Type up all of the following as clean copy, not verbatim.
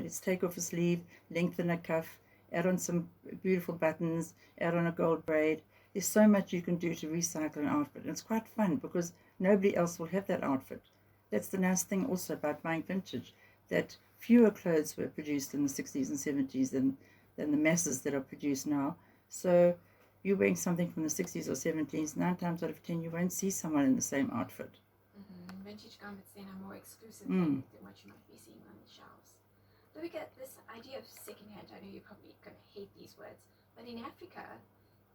let's take off a sleeve, lengthen a cuff, add on some beautiful buttons, add on a gold braid. There's so much you can do to recycle an outfit. And it's quite fun because nobody else will have that outfit. That's the nice thing also about buying vintage, that fewer clothes were produced in the 60s and 70s than the masses that are produced now. So you're wearing something from the 60s or 70s, 9 times out of 10 you won't see someone in the same outfit. Vintage garments then are more exclusive than what you might be seeing on the shelves. But we get this idea of secondhand. I know you're probably going to hate these words, but in Africa,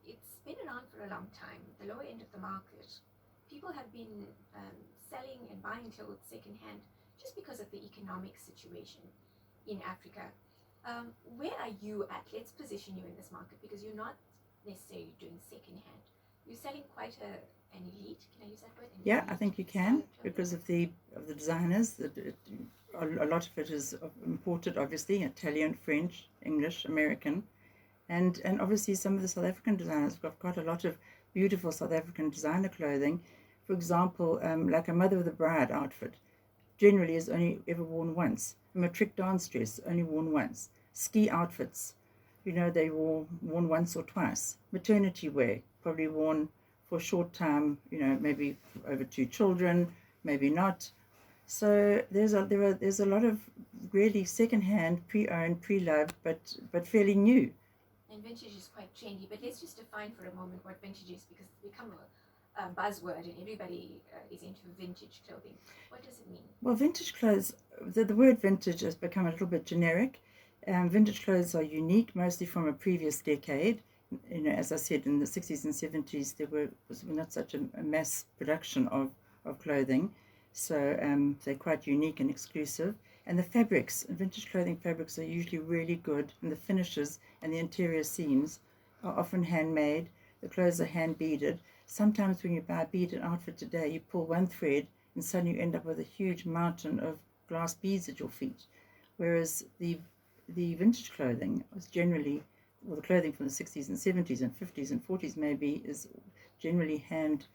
it's been around for a long time. The lower end of the market, people have been selling and buying clothes secondhand just because of the economic situation in Africa. Where are you at? Let's position you in this market because you're not necessarily doing secondhand. You're selling quite an elite. Can I use that word? Yeah, I think you can because of the designers. A lot of it is imported, obviously, Italian, French, English, American, and obviously some of the South African designers. We've got a lot of beautiful South African designer clothing. For example, like a mother of the bride outfit, generally is only ever worn once. A matric dance dress, only worn once. Ski outfits, they were worn once or twice. Maternity wear, probably worn for a short time, maybe over 2 children, maybe not. So there's a lot of really second-hand, pre-owned, pre-loved, but fairly new. And vintage is quite trendy, but let's just define for a moment what vintage is because it's become a buzzword and everybody is into vintage clothing. What does it mean? Well, vintage clothes, the word vintage has become a little bit generic. Vintage clothes are unique, mostly from a previous decade. As I said, in the 60s and 70s, there was not such a mass production of clothing. So they're quite unique and exclusive. And the fabrics, vintage clothing fabrics are usually really good. And the finishes and the interior seams are often handmade. The clothes are hand beaded. Sometimes when you buy a beaded outfit today, you pull one thread and suddenly you end up with a huge mountain of glass beads at your feet. Whereas the vintage clothing was generally, well, the clothing from the 60s and 70s and 50s and 40s maybe is generally hand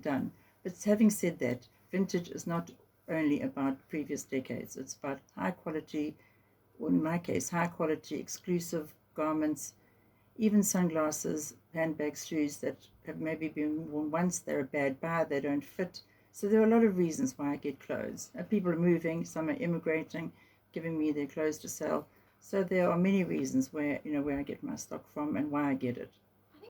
done. But having said that, vintage is not only about previous decades. It's about high quality, or in my case, high quality exclusive garments, even sunglasses, handbags, shoes that have maybe been worn once. They're a bad buy, they don't fit. So there are a lot of reasons why I get clothes. People are moving, some are immigrating, giving me their clothes to sell. So there are many reasons where I get my stock from and why I get it.